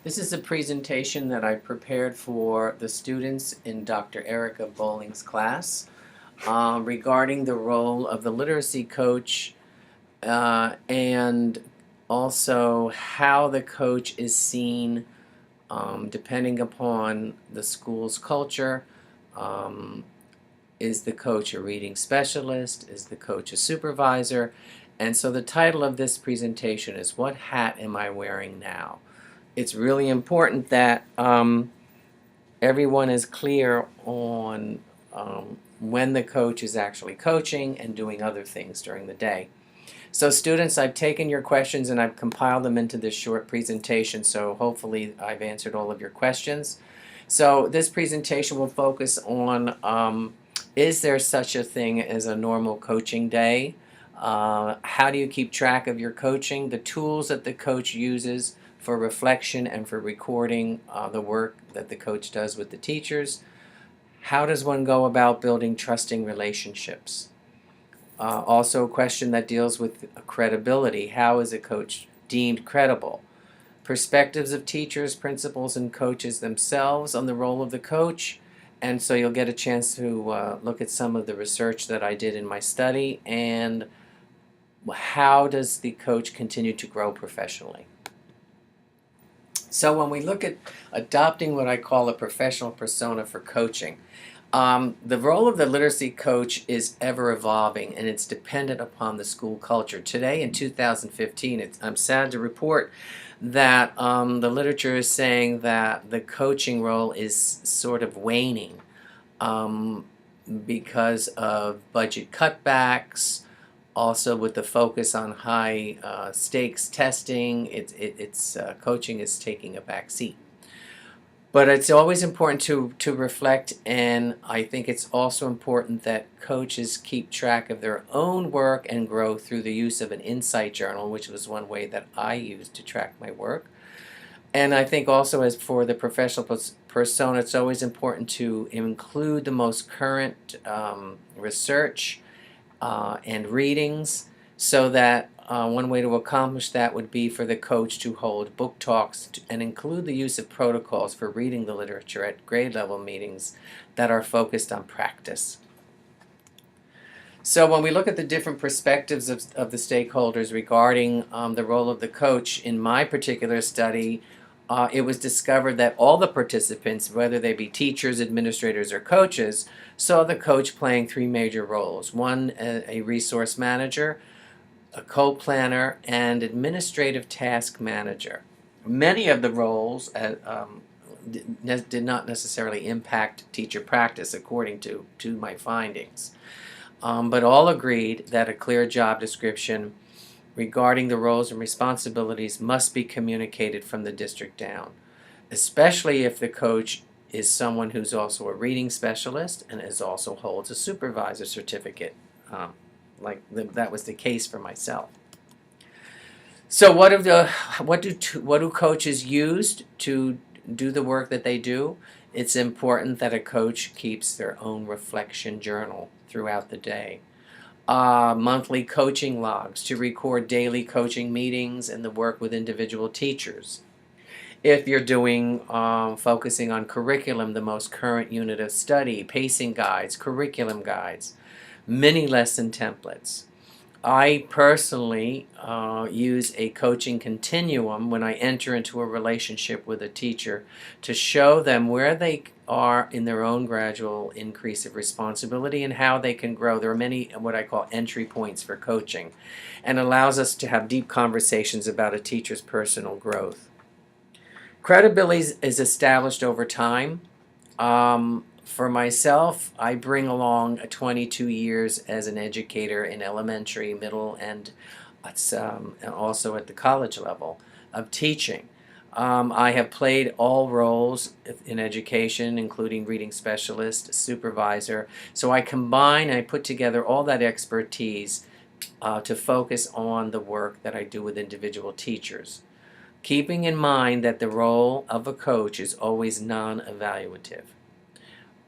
This is a presentation that I prepared for the students in Dr. Erica Bowling's class regarding the role of the literacy coach and also how the coach is seen depending upon the school's culture. Um, is the coach a reading specialist? Is the coach a supervisor? And so the title of this presentation is What Hat Am I Wearing Now? It's really important that everyone is clear on when the coach is actually coaching and doing other things during the day. So students, I've taken your questions and I've compiled them into this short presentation, so hopefully I've answered all of your questions. So this presentation will focus on is there such a thing as a normal coaching day? How do you keep track of your coaching? The tools that the coach uses for reflection and for recording the work that the coach does with the teachers. How does one go about building trusting relationships? Also a question that deals with credibility. How is a coach deemed credible? Perspectives of teachers, principals, and coaches themselves on the role of the coach. And so you'll get a chance to look at some of the research that I did in my study and how does the coach continue to grow professionally. So when we look at adopting what I call a professional persona for coaching, the role of the literacy coach is ever evolving and it's dependent upon the school culture. Today in 2015, I'm sad to report that the literature is saying that the coaching role is sort of waning because of budget cutbacks. Also, with the focus on high stakes testing, coaching is taking a back seat. But it's always important to reflect, and I think it's also important that coaches keep track of their own work and grow through the use of an insight journal, which was one way that I used to track my work. And I think also as for the professional persona, it's always important to include the most current research and readings, so that one way to accomplish that would be for the coach to hold book talks and include the use of protocols for reading the literature at grade level meetings that are focused on practice. So when we look at the different perspectives of the stakeholders regarding the role of the coach, in my particular study, it was discovered that all the participants, whether they be teachers, administrators, or coaches, saw the coach playing three major roles. One, a resource manager, a co-planner, and administrative task manager. Many of the roles did not necessarily impact teacher practice, according to my findings. But all agreed that a clear job description regarding the roles and responsibilities must be communicated from the district down, especially if the coach is someone who's also a reading specialist and also holds a supervisor certificate, that was the case for myself. So what do coaches use to do the work that they do? It's important that a coach keeps their own reflection journal throughout the day. Monthly coaching logs to record daily coaching meetings and the work with individual teachers. If you're doing focusing on curriculum, the most current unit of study, pacing guides, curriculum guides, mini lesson templates. I personally use a coaching continuum when I enter into a relationship with a teacher to show them where they are in their own gradual increase of responsibility and how they can grow. There are many what I call entry points for coaching, and allows us to have deep conversations about a teacher's personal growth. Credibility is established over time. For myself, I bring along 22 years as an educator in elementary, middle, and also at the college level of teaching. I have played all roles in education, including reading specialist, supervisor. So I put together all that expertise to focus on the work that I do with individual teachers, keeping in mind that the role of a coach is always non-evaluative.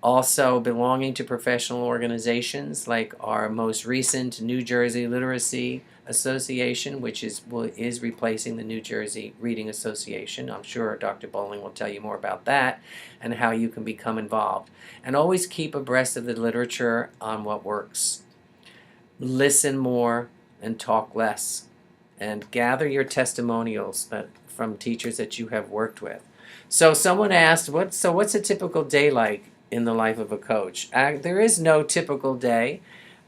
Also belonging to professional organizations like our most recent New Jersey Literacy Association, which is replacing the New Jersey Reading Association. I'm sure Dr. Bowling will tell you more about that and how you can become involved. And always keep abreast of the literature on what works. Listen more and talk less. And gather your testimonials from teachers that you have worked with. So someone asked, what's a typical day like in the life of a coach? There is no typical day.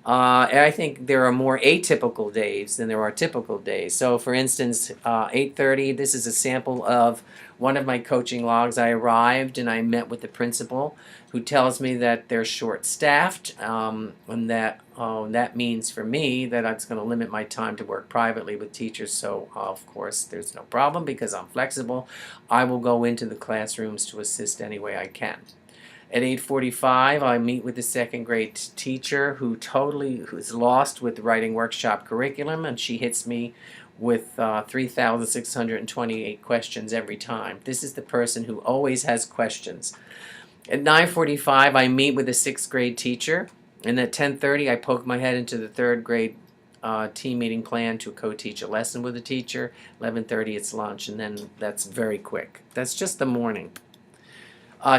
I think there are more atypical days than there are typical days. So, for instance, 8:30. This is a sample of one of my coaching logs. I arrived and I met with the principal, who tells me that they're short-staffed, and that means for me that it's going to limit my time to work privately with teachers. So, of course, there's no problem because I'm flexible. I will go into the classrooms to assist any way I can. At 8:45, I meet with the second grade teacher who's lost with the writing workshop curriculum, and she hits me with 3,628 questions every time. This is the person who always has questions. At 9:45, I meet with the sixth grade teacher, and at 10:30, I poke my head into the third grade team meeting plan to co-teach a lesson with the teacher. 11:30, it's lunch, and then that's very quick. That's just the morning.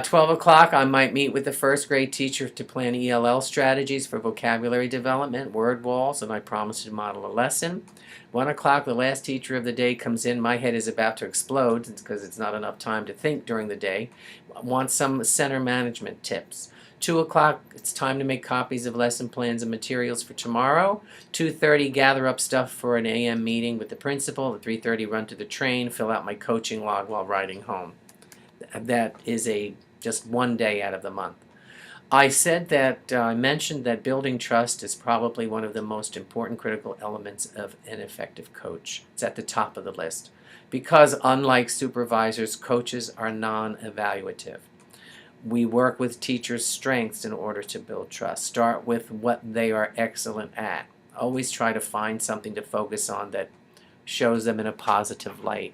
12 o'clock, I might meet with the first grade teacher to plan ELL strategies for vocabulary development, word walls, and I promise to model a lesson. 1 o'clock, the last teacher of the day comes in. My head is about to explode because it's not enough time to think during the day. I want some center management tips. 2 o'clock, it's time to make copies of lesson plans and materials for tomorrow. 2:30, gather up stuff for an AM meeting with the principal. At 3:30, run to the train, fill out my coaching log while riding home. That is just one day out of the month. I mentioned that building trust is probably one of the most important critical elements of an effective coach. It's at the top of the list because, unlike supervisors, coaches are non-evaluative. We work with teachers' strengths in order to build trust. Start with what they are excellent at. Always try to find something to focus on that shows them in a positive light.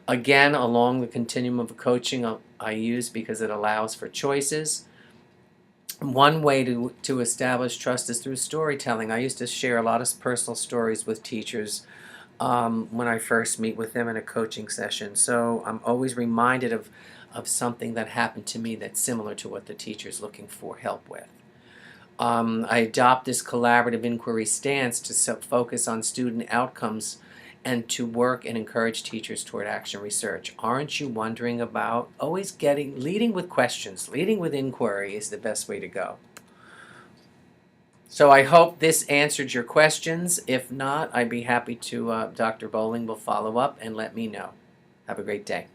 Again, along the continuum of coaching, I use because it allows for choices. One way to establish trust is through storytelling. I used to share a lot of personal stories with teachers when I first meet with them in a coaching session. So I'm always reminded of something that happened to me that's similar to what the teacher's looking for help with. I adopt this collaborative inquiry stance to focus on student outcomes and to work and encourage teachers toward action research. Aren't you wondering about leading with questions? Leading with inquiry is the best way to go. So I hope this answered your questions. If not, I'd be happy to, Dr. Bowling will follow up and let me know. Have a great day.